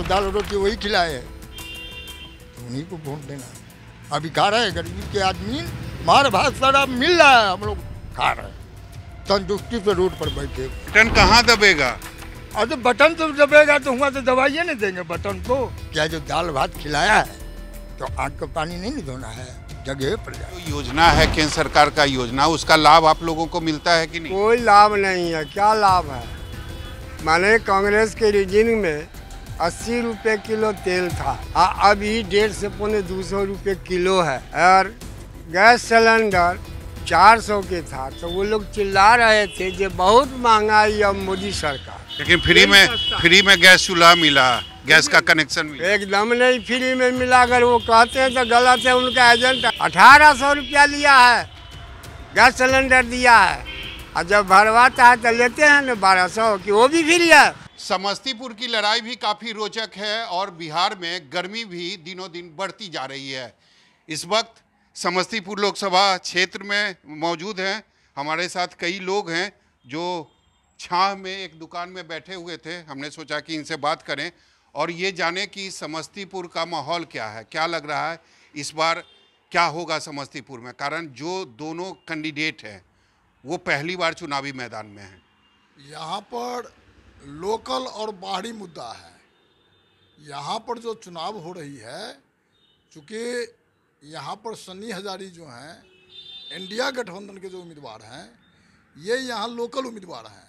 तो दाल रोटी वही खिलाए है, तो उन्हीं को वोट देना। अभी खा रहे हैं गरीबी के आदमी, मार भात सारा मिल रहा है, हम लोग खा रहे हैं तंदुरुस्ती से रोड पर बैठे। बटन कहाँ दबेगा? अरे बटन तो दबेगा तो हुआ तो दवाइयाँ नहीं देंगे बटन को। क्या जो दाल भात खिलाया है तो आँख का पानी नहीं धोना है, जगह पर जाए। तो योजना है केंद्र सरकार का योजना, उसका लाभ आप लोगों को मिलता है कि नहीं? कोई लाभ नहीं है। क्या लाभ है? माने कांग्रेस के रिजिम में 80 रुपये किलो तेल था, अभी 150 से 200 रुपये किलो है। और गैस सिलेंडर 400 के था, तो वो लोग चिल्ला रहे थे कि बहुत महंगाई अब मोदी सरकार। लेकिन फ्री में गैस चूल्हा मिला, गैस का कनेक्शन मिला। एकदम नहीं फ्री में मिला। अगर वो कहते हैं तो गलत है। उनका एजेंट 1800 रुपया लिया है, गैस सिलेंडर दिया है, और जब भरवाता है तो लेते हैं ना 1200 की, वो भी फ्री है। समस्तीपुर की लड़ाई भी काफ़ी रोचक है और बिहार में गर्मी भी दिनों दिन बढ़ती जा रही है। इस वक्त समस्तीपुर लोकसभा क्षेत्र में मौजूद हैं। हमारे साथ कई लोग हैं जो छांव में एक दुकान में बैठे हुए थे। हमने सोचा कि इनसे बात करें और ये जाने कि समस्तीपुर का माहौल क्या है, क्या लग रहा है इस बार, क्या होगा समस्तीपुर में। कारण जो दोनों कैंडिडेट हैं वो पहली बार चुनावी मैदान में हैं। यहाँ पर लोकल और बाहरी मुद्दा है। यहाँ पर जो चुनाव हो रही है, चूँकि यहाँ पर सन्नी हजारी जो हैं, इंडिया गठबंधन के जो उम्मीदवार हैं, ये यहाँ लोकल उम्मीदवार हैं,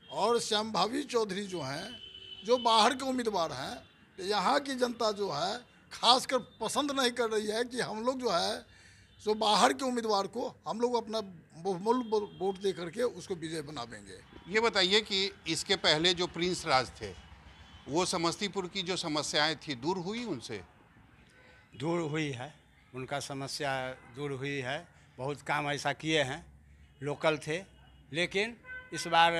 और श्यामभावी चौधरी जो हैं जो बाहर के उम्मीदवार हैं। तो यहाँ की जनता जो है खासकर पसंद नहीं कर रही है कि हम लोग जो है सो बाहर के उम्मीदवार को हम लोग अपना बहुमूल्य वोट दे करके उसको विजय बनावेंगे। ये बताइए कि इसके पहले जो प्रिंस राज थे वो समस्तीपुर की जो समस्याएं थी दूर हुई उनसे? दूर हुई है, उनका समस्या दूर हुई है। बहुत काम ऐसा किए हैं, लोकल थे। लेकिन इस बार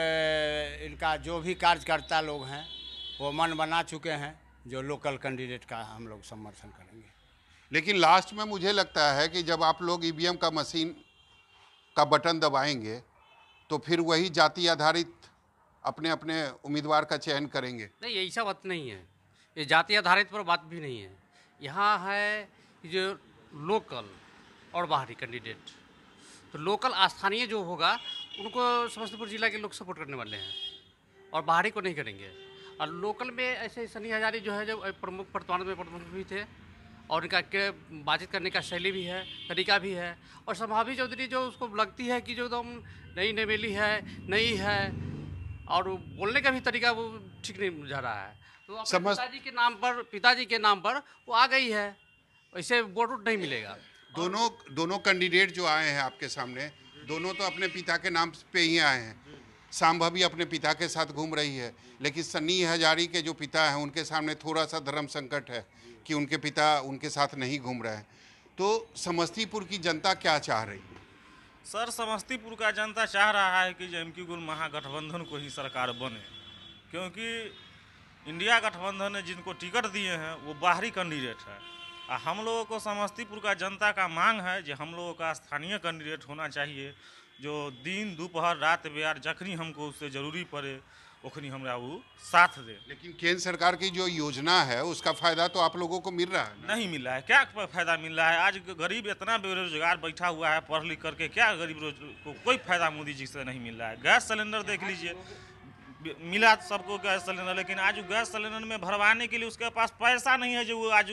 इनका जो भी कार्यकर्ता लोग हैं वो मन बना चुके हैं जो लोकल कैंडिडेट का हम लोग समर्थन करेंगे। लेकिन लास्ट में मुझे लगता है कि जब आप लोग ईवीएम का मशीन का बटन दबाएंगे तो फिर वही जाति आधारित अपने अपने उम्मीदवार का चयन करेंगे। नहीं, ऐसा बात नहीं है, ये जाति आधारित पर बात भी नहीं है। यहाँ है जो लोकल और बाहरी कैंडिडेट, तो लोकल स्थानीय जो होगा उनको समस्तीपुर जिला के लोग सपोर्ट करने वाले हैं और बाहरी को नहीं करेंगे। और लोकल में ऐसे सन्नी हजारी जो है जो प्रमुख वर्तमान में प्रमुख भी थे और इनका के बातचीत करने का शैली भी है, तरीका भी है। और संभावी चौधरी जो उसको लगती है कि जो एकदम नई नवेली है, नई है, और बोलने का भी तरीका वो ठीक नहीं जा रहा है। तो अपने पिताजी के नाम पर वो आ गई है, ऐसे वोट नहीं मिलेगा। दोनों कैंडिडेट जो आए हैं आपके सामने, दोनों तो अपने पिता के नाम पे ही आए हैं। सांभवी अपने पिता के साथ घूम रही है, लेकिन सन्नी हजारी के जो पिता हैं उनके सामने थोड़ा सा धर्म संकट है कि उनके पिता उनके साथ नहीं घूम रहे हैं। तो समस्तीपुर की जनता क्या चाह रही है? सर, समस्तीपुर का जनता चाह रहा है कि एमक्यू गुल महागठबंधन को ही सरकार बने, क्योंकि इंडिया गठबंधन ने जिनको टिकट दिए हैं वो बाहरी कैंडिडेट है। हम लोगों को समस्तीपुर का जनता का मांग है कि हम लोगों का स्थानीय कैंडिडेट होना चाहिए, जो दिन दोपहर रात बिहार जखनी हमको उससे ज़रूरी पड़े ओखनी हमरा वो साथ दे। लेकिन केंद्र सरकार की जो योजना है उसका फायदा तो आप लोगों को मिल रहा है ना? नहीं मिल रहा है। क्या फायदा मिल रहा है? आज गरीब इतना बेरोजगार बैठा हुआ है पढ़ लिख करके, क्या गरीब को कोई फायदा मोदी जी से नहीं मिल रहा है। गैस सिलेंडर देख लीजिए, मिला सबको गैस सिलेंडर, लेकिन आज गैस सिलेंडर में भरवाने के लिए उसके पास पैसा नहीं है जो वो आज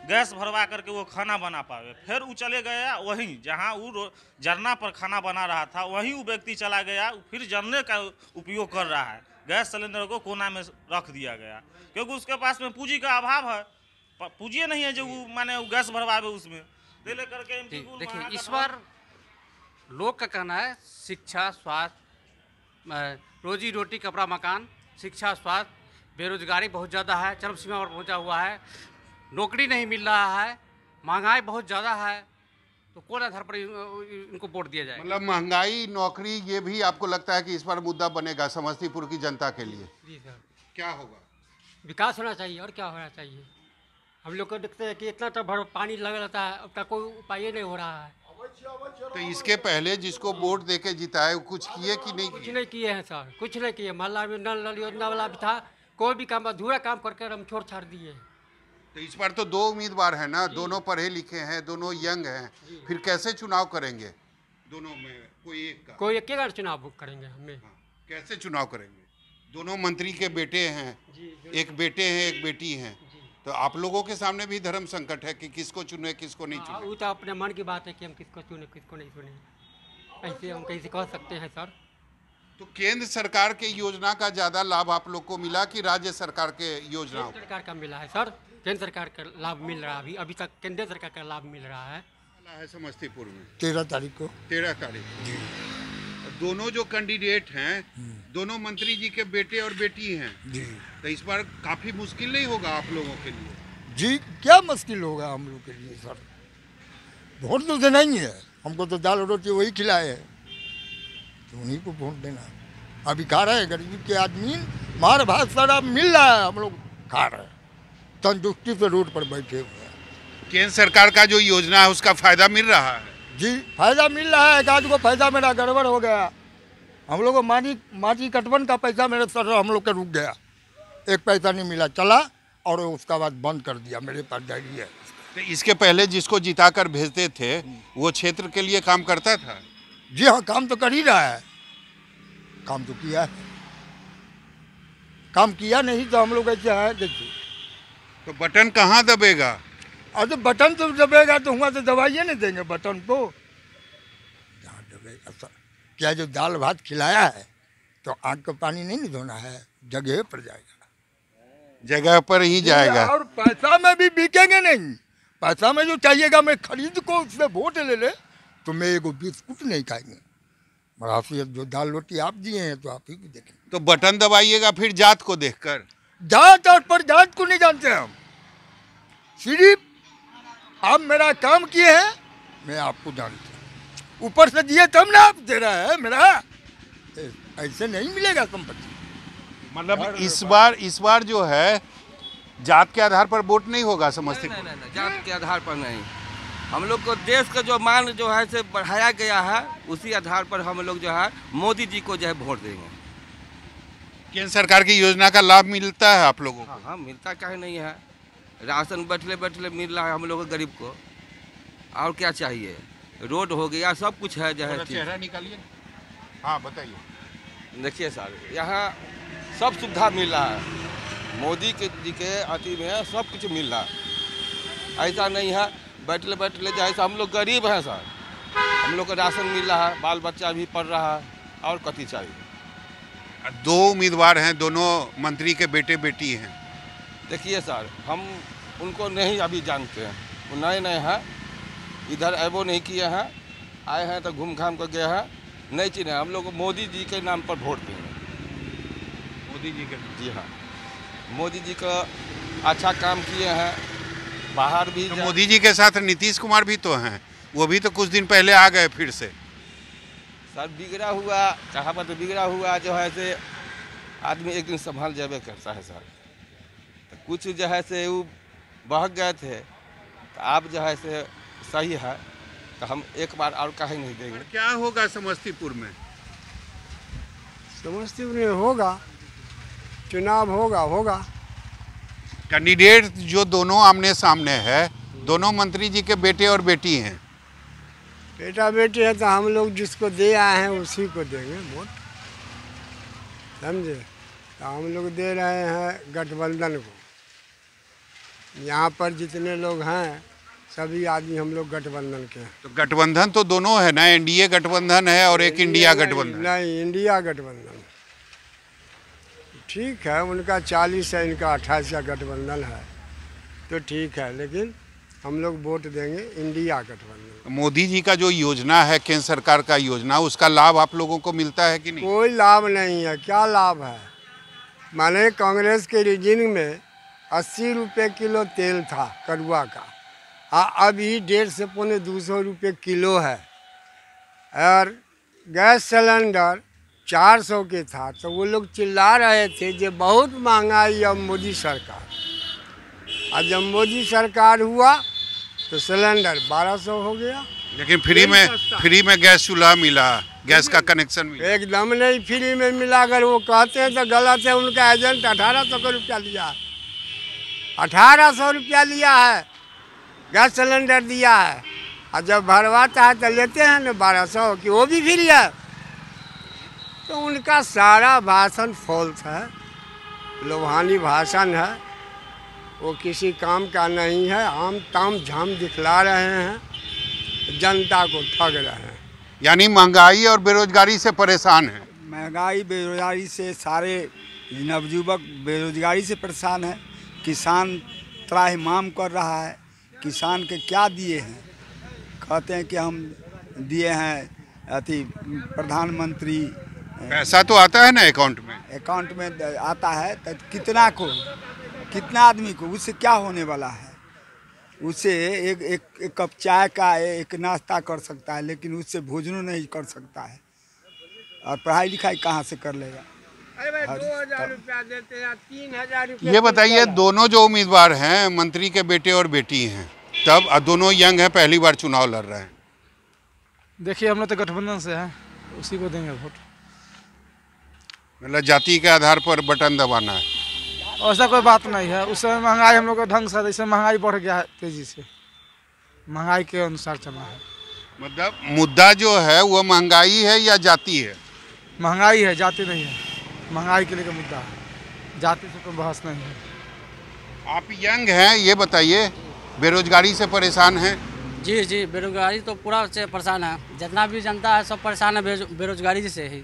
गैस भरवा करके वो खाना बना पावे। फिर वो चले गया वहीं जहाँ वो जरना पर खाना बना रहा था, वहीं वो व्यक्ति चला गया, फिर जरने का उपयोग कर रहा है। गैस सिलेंडर को कोना में रख दिया गया क्योंकि उसके पास में पूंजी का अभाव है, पूंजी नहीं है जो वो माने वो गैस भरवावे उसमें दे ले करके। देखिए, इस बार लोग का कहना है शिक्षा, स्वास्थ्य, रोजी रोटी, कपड़ा मकान, शिक्षा, स्वास्थ्य, बेरोजगारी बहुत ज़्यादा है, चरम सीमा पर पहुंचा हुआ है, नौकरी नहीं मिल रहा है, महंगाई बहुत ज़्यादा है, तो कौन आधार पर इनको वोट दिया जाए? मतलब महंगाई, नौकरी, ये भी आपको लगता है कि इस बार मुद्दा बनेगा समस्तीपुर की जनता के लिए? जी सर। क्या होगा? विकास होना चाहिए और क्या होना चाहिए। हम लोग को देखते हैं कि इतना तो पानी लग रहता है, उसका कोई उपाय नहीं हो रहा है। तो इसके पहले जिसको वोट देके जिताए कुछ किए कि नहीं? कुछ नहीं किए हैं सर, कुछ नहीं किए। मोहल्ला में नल योजना वाला भी था, कोई भी काम अधूरा काम करके हम छोड़ छाड़ दिए। तो इस बार तो 2 उम्मीदवार हैं ना, दोनों पढ़े लिखे हैं, दोनों यंग हैं, फिर कैसे चुनाव करेंगे? दोनों में कोई एक का? कोई एक चुनाव करेंगे हमें। हाँ, कैसे चुनाव करेंगे? दोनों मंत्री के बेटे हैं, एक बेटे हैं एक बेटी हैं, तो आप लोगों के सामने भी धर्म संकट है कि किसको चुने किसको नहीं चुने। वो तो अपने मन की बात है कि हम किसको चुने किसको नहीं चुने, ऐसे हम कैसे कह सकते हैं सर। तो केंद्र सरकार के योजना का ज्यादा लाभ आप लोग को मिला कि राज्य सरकार के योजनाओं? केंद्र सरकार का मिला है सर, केंद्र सरकार का लाभ मिल रहा है। अभी तक केंद्र सरकार का लाभ मिल रहा है। समस्तीपुर में 13 तारीख को। 13 तारीख जी। दोनों जो कैंडिडेट हैं दोनों मंत्री जी के बेटे और बेटी हैं जी। तो इस बार काफी मुश्किल नहीं होगा आप लोगों के लिए? जी क्या मुश्किल होगा हम लोग के लिए सर, वोट तो देना ही है हमको, तो दाल रोटी वही खिलाए है तो उन्हीं को वोट देना। अभी खा रहे हैं गरीबी के आदमी, मार भात सारा मिल रहा है, हम लोग खा रहे हैं तंदुरुस्ती से रोड पर बैठे हुए हैं। केंद्र सरकार का जो योजना है उसका फायदा मिल रहा है? जी फायदा मिल रहा है, एक आध को फायदा मेरा गड़बड़ हो गया। हम लोग को माटी कटवन का पैसा मेरे सर हम लोग का रुक गया, एक पैसा नहीं मिला, चला और उसका बाद बंद कर दिया। मेरे पास डायरी है। तो इसके पहले जिसको जिताकर भेजते थे वो क्षेत्र के लिए काम करता था? जी हाँ, काम तो कर ही रहा है, काम तो किया है, काम किया नहीं तो हम लोग ऐसे है देखिए। तो बटन कहाँ दबेगा? अरे बटन तो दबेगा तो वहाँ से दवाइए नहीं देंगे बटन को, जहाँ दबेगा। क्या जो दाल भात खिलाया है तो आँख का पानी नहीं धोना है, जगह पर जाएगा, जगह पर ही जाएगा। और पैसा में भी बिकेंगे नहीं, पैसा में जो चाहिएगा मैं खरीद को उससे वोट ले ले तो मैं एगो बिस्कुट नहीं खाएंगे। मराफियत जो दाल रोटी आप दिए हैं तो आप ही को देखें। तो बटन दबाइएगा फिर जात को देखकर? जात और पर जात को नहीं जानते हम, सिर्फ आप मेरा काम किए हैं मैं आपको जानता हूँ, ऊपर से दिए तब ना आप दे रहा है मेरा, ऐसे नहीं मिलेगा संपत्ति। मतलब इस बार जो है जात के आधार पर वोट नहीं होगा समस्तीपुर? नहीं, जात के आधार पर नहीं, हम लोग को देश का जो मान जो है से बढ़ाया गया है उसी आधार पर हम लोग जो है मोदी जी को जो है वोट देंगे। केंद्र सरकार की योजना का लाभ मिलता है आप लोगों को? हाँ, मिलता काहे नहीं है, राशन बैठले बैठले मिल रहा है हम लोग को गरीब को, और क्या चाहिए, रोड हो गया, सब कुछ है जो है। चेहरा निकालिए। हाँ बताइए। देखिए सर, यहाँ सब सुविधा मिल रहा है, मोदी जी के अति में सब कुछ मिल रहा है। ऐसा नहीं है बैठले बैठले जैसे हम लोग गरीब हैं सर, हम लोग को राशन मिल रहा है, बाल बच्चा भी पढ़ रहा है, और कथी चाहिए। 2 उम्मीदवार हैं, दोनों मंत्री के बेटे बेटी हैं। देखिए सर, हम उनको नहीं अभी जानते हैं, वो नए नए हैं, इधर एबो नहीं किए हैं, आए हैं तो घूम घाम कर गए हैं, नहीं चिन्हे। हम लोग मोदी जी के नाम पर वोट देंगे। मोदी जी के? जी हाँ, मोदी जी का अच्छा काम किए हैं, बाहर भी। तो मोदी जी के साथ नीतीश कुमार भी तो हैं, वो भी तो कुछ दिन पहले आ गए फिर से। सर बिगड़ा हुआ कहावत, बिगड़ा हुआ जो है से आदमी एक दिन संभाल जाबे करता है सर। तो कुछ जो है से वो बह गए थे, तो आप जो है से सही है, तो हम एक बार और कहीं नहीं देंगे। क्या होगा समस्तीपुर में? समस्तीपुर में होगा चुनाव, होगा। कैंडिडेट जो दोनों आमने सामने है, दोनों मंत्री जी के बेटे और बेटी हैं। बेटा बेटी है तो हम लोग जिसको दे आए हैं उसी को देंगे वोट, समझे। तो हम लोग दे रहे हैं गठबंधन को। यहाँ पर जितने लोग हैं सभी आदमी हम लोग गठबंधन के हैं। तो गठबंधन तो दोनों है ना, एनडीए गठबंधन है और एक इंडिया गठबंधन? नहीं, इंडिया गठबंधन। ठीक है, उनका 40 है, इनका 28 का गठबंधन है तो ठीक है, लेकिन हम लोग वोट देंगे इंडिया गठबंधन। मोदी जी का जो योजना है, केंद्र सरकार का योजना, उसका लाभ आप लोगों को मिलता है कि नहीं? कोई लाभ नहीं है। क्या लाभ है? माने कांग्रेस के रिजिम में 80 रुपये किलो तेल था कड़ुआ का, अभी 150 से 200 रुपये किलो है, और गैस सिलेंडर 400 के था। तो वो लोग चिल्ला रहे थे कि बहुत महंगाई अब मोदी सरकार। और जब मोदी सरकार हुआ तो सिलेंडर 1200 हो गया। लेकिन फ्री में गैस चूल्हा मिला। गैस का कनेक्शन मिला? एकदम नहीं, फ्री में मिला। अगर वो कहते हैं तो गलत है। उनका एजेंट 1800 का रुपया लिया है, 1800 रुपया लिया है, गैस सिलेंडर दिया है। और जब भरवाता है तो लेते हैं ना 1200 कि वो भी फ्री है। तो उनका सारा भाषण फॉल्स है, लोभानी भाषण है, वो किसी काम का नहीं है। आम ताम झाम दिखला रहे हैं, जनता को ठग रहे हैं। यानी महंगाई और बेरोजगारी से परेशान है। महंगाई बेरोजगारी से सारे नवयुवक बेरोजगारी से परेशान है। किसान त्राहिमाम कर रहा है। किसान के क्या दिए हैं? कहते हैं कि हम दिए हैं अति प्रधानमंत्री। पैसा तो आता है ना अकाउंट में आता है तो कितना आदमी को उससे क्या होने वाला है? उससे एक कप चाय का एक नाश्ता कर सकता है, लेकिन उससे भोजन नहीं कर सकता है। और पढ़ाई लिखाई कहाँ से कर लेगा? 2000 रुपया देते हैं, 3000 रुपया। ये बताइए, दोनों जो उम्मीदवार हैं मंत्री के बेटे और बेटी हैं, तब दोनों यंग हैं, पहली बार चुनाव लड़ रहे हैं। देखिए हम लोग तो गठबंधन से हैं, उसी को देंगे वोट। मतलब जाति के आधार पर बटन दबाना है? ऐसा कोई बात नहीं है। उस समय महंगाई हम लोग का ढंग से, जैसे महंगाई बढ़ गया है तेजी से, महंगाई के अनुसार चलना है। मतलब मुद्दा जो है वो महंगाई है या जाति है? महंगाई है, जाति नहीं है। महंगाई के लिए मुद्दा है, जाति से कोई बहस नहीं है। आप यंग हैं, ये बताइए, बेरोजगारी से परेशान हैं? जी, बेरोजगारी तो पूरा से परेशान है। जितना भी जनता है सब परेशान है बेरोजगारी से ही।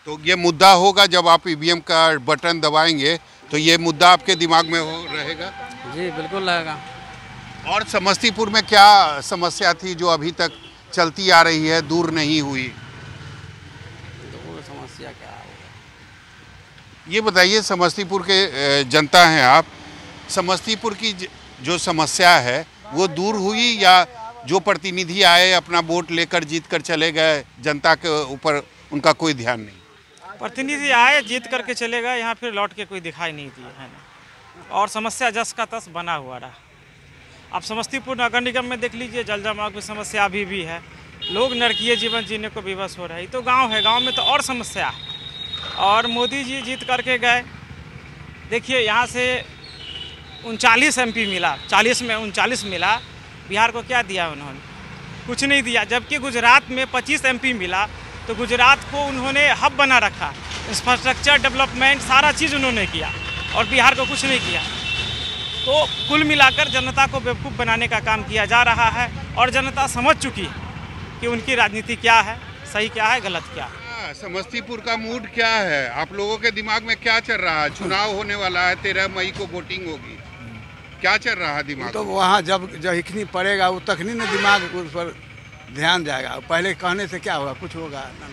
तो ये मुद्दा होगा जब आप ईवीएम का बटन दबाएंगे, तो ये मुद्दा आपके दिमाग में रहेगा? जी बिल्कुल रहेगा। और समस्तीपुर में क्या समस्या थी जो अभी तक चलती आ रही है, दूर नहीं हुई? समस्या क्या होगा ये बताइए, समस्तीपुर के जनता हैं आप, समस्तीपुर की जो समस्या है वो दूर हुई, या जो प्रतिनिधि आए अपना वोट लेकर जीत कर चले गए, जनता के ऊपर उनका कोई ध्यान नहीं? प्रतिनिधि आए, जीत करके चले गए, यहाँ फिर लौट के कोई दिखाई नहीं दिए है ना। और समस्या जस का तस बना हुआ रहा। आप समस्तीपुर नगर निगम में देख लीजिए, जल जमाव की समस्या अभी भी है। लोग नरकीय जीवन जीने को विवश हो रहे हैं। तो गांव है, गांव में तो और समस्या है। और मोदी जी जीत करके गए, देखिए यहाँ से 39 MP मिला, 40 में 39 मिला। बिहार को क्या दिया उन्होंने? कुछ नहीं दिया। जबकि गुजरात में 25 MP मिला, तो गुजरात को उन्होंने हब बना रखा, इंफ्रास्ट्रक्चर डेवलपमेंट सारा चीज़ उन्होंने किया, और बिहार को कुछ नहीं किया। तो कुल मिलाकर जनता को बेवकूफ़ बनाने का काम किया जा रहा है। और जनता समझ चुकी है कि उनकी राजनीति क्या है, सही क्या है, गलत क्या है। समस्तीपुर का मूड क्या है? आप लोगों के दिमाग में क्या चल रहा है? चुनाव होने वाला है, 13 मई को वोटिंग होगी, क्या चल रहा है दिमाग? तो वहाँ जब इखनी पड़ेगा वो तखनी ना दिमाग उस पर ध्यान जाएगा। पहले कहने से क्या होगा? कुछ होगा ना।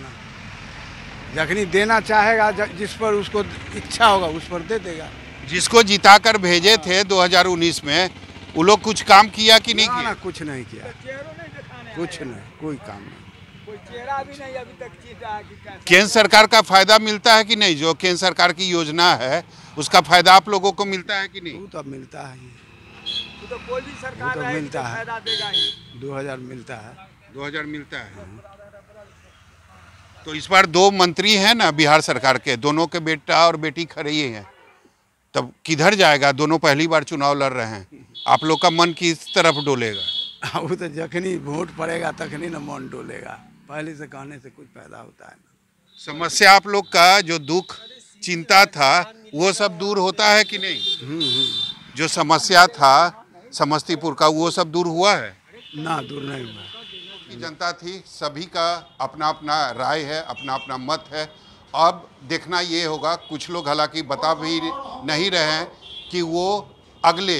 जखनी देना चाहेगा, जिस पर उसको इच्छा होगा उस पर दे देगा। जिसको जिताकर भेजे थे 2019 में, वो लोग कुछ काम किया कि नहीं किया? कुछ नहीं किया, कुछ नहीं, कोई काम नहीं, कोई चेहरा भी नहीं अभी तक जीता। केंद्र सरकार का फायदा मिलता है कि नहीं? जो केंद्र सरकार की योजना है उसका फायदा आप लोगों को मिलता है कि नहीं? वो तो मिलता है, तो कोई भी सरकार तो मिलता है, फायदा देगा ही। 2000 मिलता है, 2000 मिलता है। तो इस बार 2 मंत्री हैं ना बिहार सरकार के, दोनों के बेटा और बेटी खड़े ही हैं, तब किधर जाएगा? दोनों पहली बार चुनाव लड़ रहे हैं, आप लोग का मन किस तरफ डोलेगा? वो तो जखनी वोट पड़ेगा तखनी ना मन डोलेगा। पहले से कहने से कुछ फायदा होता है ना। समस्या आप लोग का जो दुख चिंता था वो सब दूर होता है कि नहीं? जो समस्या था समस्तीपुर का वो सब दूर हुआ है? ना, दूर नहीं हुआ। जनता थी, सभी का अपना अपना राय है, अपना अपना मत है। अब देखना ये होगा, कुछ लोग हालांकि बता भी नहीं रहे हैं कि वो अगले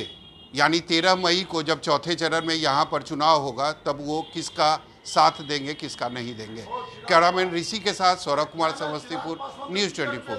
यानी 13 मई को जब चौथे चरण में यहाँ पर चुनाव होगा, तब वो किसका साथ देंगे, किसका नहीं देंगे। कैमरामैन ऋषि के साथ सौरभ कुमार, समस्तीपुर, न्यूज़ 24।